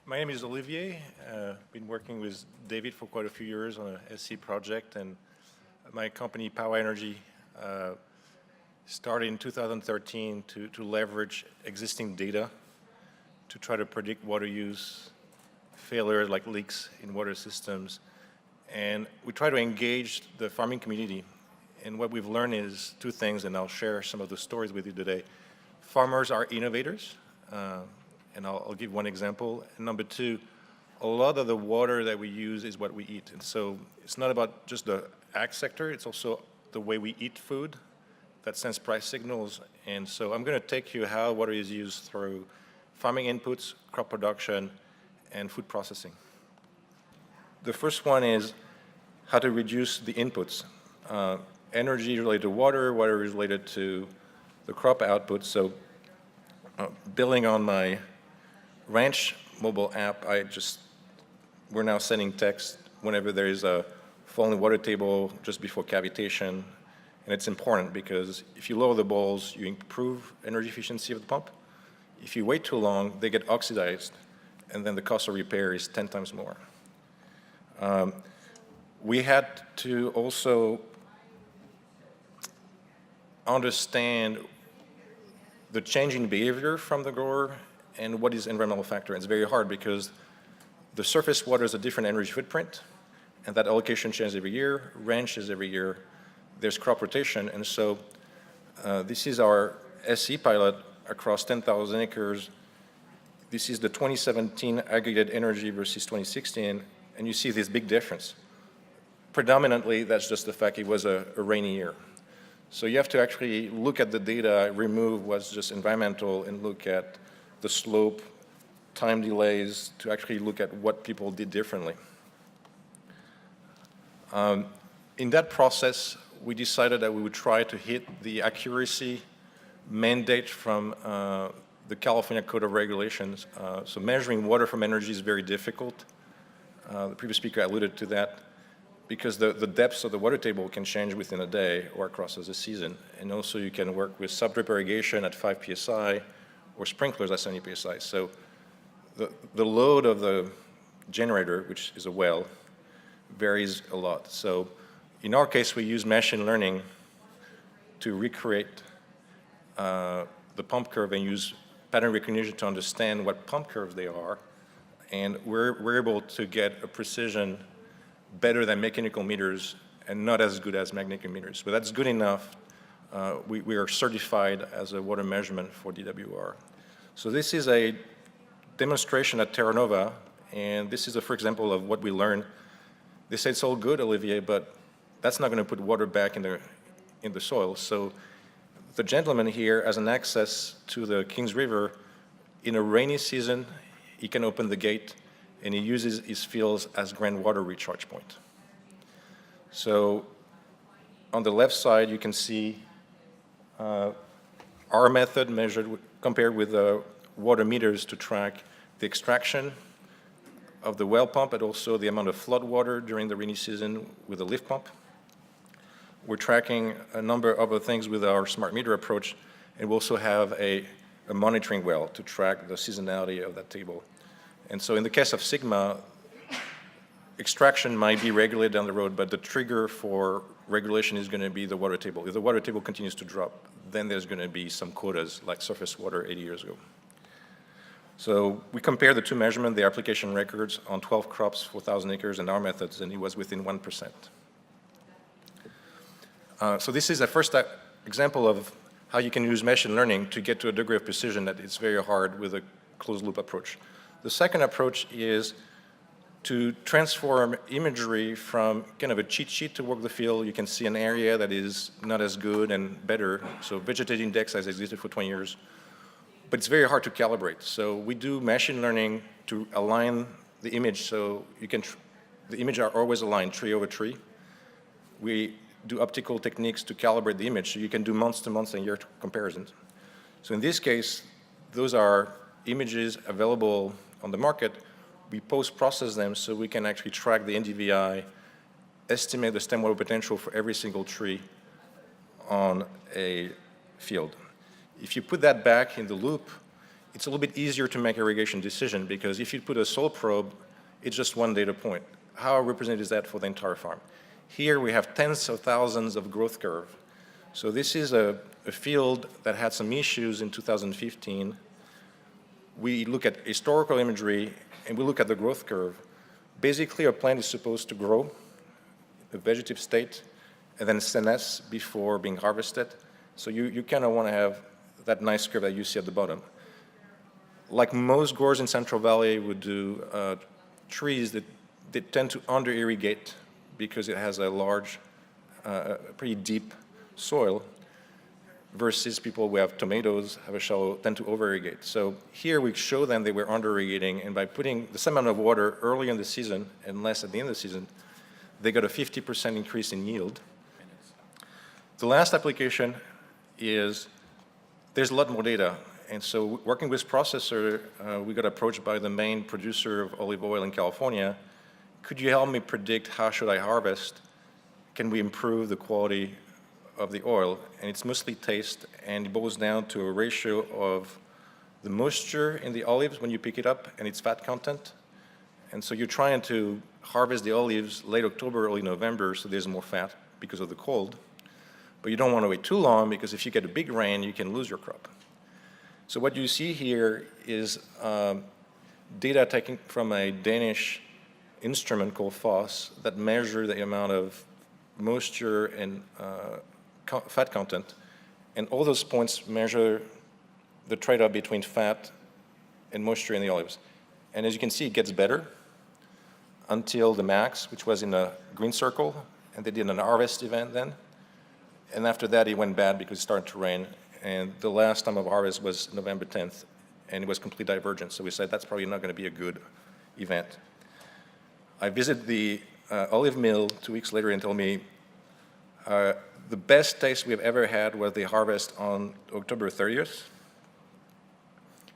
My name is Olivier. Been working with David for quite a few years on a SC project, and my company PowWow Energy started in 2013 to leverage existing data to try to predict water use, failures like leaks in water systems, and we try to engage the farming community. And what we've learned is two things, and I'll share some of the stories with you today. Farmers are innovators. And I'll give one example. And number two, a lot of the water that we use is what we eat. And so it's not about just the ag sector, it's also the way we eat food that sends price signals. And so I'm going to take you how water is used through farming inputs, crop production, and food processing. The first one is how to reduce the inputs. Energy related to water, water related to the crop output. So building on my Ranch mobile app, we're now sending text whenever there is a falling water table just before cavitation. And it's important because if you lower the bowls, you improve energy efficiency of the pump. If you wait too long, they get oxidized, and then the cost of repair is 10 times more. We had to also understand the changing behavior from the grower and what is environmental factor. And it's very hard because the surface water is a different energy footprint, and that allocation changes every year, ranch is every year, there's crop rotation, and so this is our SC pilot across 10,000 acres. This is the 2017 aggregate energy versus 2016, and you see this big difference. Predominantly, that's just the fact it was a rainy year. So you have to actually look at the data, remove what's just environmental, and look at the slope, time delays, to actually look at what people did differently. In that process, we decided that we would try to hit the accuracy mandate from the California Code of Regulations. So measuring water from energy is very difficult. The previous speaker alluded to that, because the depths of the water table can change within a day or across a season. And also you can work with sub-drip irrigation at 5 psi or sprinklers at 70 psi. So the load of the generator, which is a well, varies a lot. So in our case, we use machine learning to recreate the pump curve and use pattern recognition to understand what pump curves they are. And we're able to get a precision better than mechanical meters and not as good as magnetic meters. But that's good enough. We are certified as a water measurement for DWR. So this is a demonstration at Terra Nova, and this is a for example of what we learned. They say it's all good, Olivier, but that's not going to put water back in the soil. So the gentleman here has an access to the Kings River. In a rainy season, he can open the gate, and he uses his fields as groundwater recharge point. So on the left side, you can see our method compared with water meters to track the extraction of the well pump, but also the amount of flood water during the rainy season with the lift pump. We're tracking a number of other things with our smart meter approach, and we also have a monitoring well to track the seasonality of that table. And so in the case of Sigma, extraction might be regulated down the road, but the trigger for regulation is going to be the water table. If the water table continues to drop, then there's going to be some quotas like surface water 80 years ago. So we compare the two measurements, the application records on 12 crops, 4,000 acres, and our methods, and it was within 1%. So this is a first example of how you can use machine learning to get to a degree of precision that it's very hard with a closed loop approach. The second approach is to transform imagery from kind of a cheat sheet to work the field. You can see an area that is not as good and better. So vegetative index has existed for 20 years, but it's very hard to calibrate. So we do machine learning to align the image so the image are always aligned, tree over tree. We do optical techniques to calibrate the image so you can do month to month and year comparisons. So in this case, those are images available on the market. We post-process them so we can actually track the NDVI, estimate the stem water potential for every single tree on a field. If you put that back in the loop, it's a little bit easier to make irrigation decision because if you put a soil probe, it's just one data point. How representative is that for the entire farm? Here we have tens of thousands of growth curve. So this is a field that had some issues in 2015. We look at historical imagery and we look at the growth curve. Basically, a plant is supposed to grow, a vegetative state, and then senesce before being harvested. So you kind of want to have that nice curve that you see at the bottom. Like most growers in Central Valley would do, trees that they tend to under-irrigate because it has a large, pretty deep soil, versus people who have tomatoes, have a shallow, tend to over-irrigate. So here we show them they were under-irrigating, and by putting the same amount of water early in the season and less at the end of the season, they got a 50% increase in yield. The last application is, there's a lot more data. And so working with processor, we got approached by the main producer of olive oil in California. Could you help me predict how should I harvest? Can we improve the quality of the oil? And it's mostly taste, and it boils down to a ratio of the moisture in the olives when you pick it up and its fat content. And so you're trying to harvest the olives late October, early November, so there's more fat because of the cold. But you don't want to wait too long because if you get a big rain, you can lose your crop. So what you see here is data taken from a Danish instrument called FOSS that measure the amount of moisture and fat content. And all those points measure the trade-off between fat and moisture in the olives. And as you can see, it gets better until the max, which was in a green circle, and they did an harvest event then. And after that, it went bad because it started to rain. And the last time of harvest was November 10th, and it was complete divergence. So we said, that's probably not going to be a good event. I visited the olive mill 2 weeks later and told me the best taste we've ever had was the harvest on October 30th,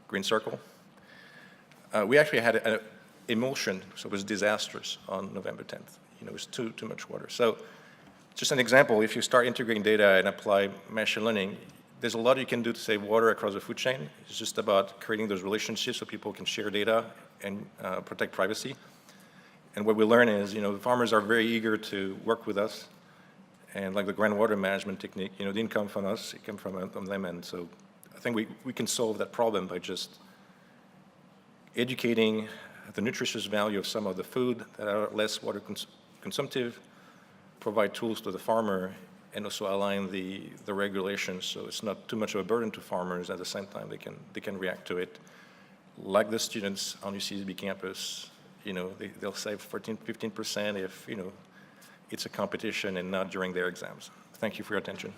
green circle. We actually had an emulsion, so it was disastrous on November 10th. It was too much water. So just an example, if you start integrating data and apply machine learning, there's a lot you can do to save water across the food chain. It's just about creating those relationships so people can share data and protect privacy. And what we learn is, the farmers are very eager to work with us. And like the groundwater management technique, it didn't come from us, it came from them. And so I think we can solve that problem by just educating the nutritious value of some of the food that are less water consumptive, provide tools to the farmer, and also align the regulations so it's not too much of a burden to farmers. At the same time, they can react to it. Like the students on UCSB campus, they'll save 15% if, it's a competition and not during their exams. Thank you for your attention.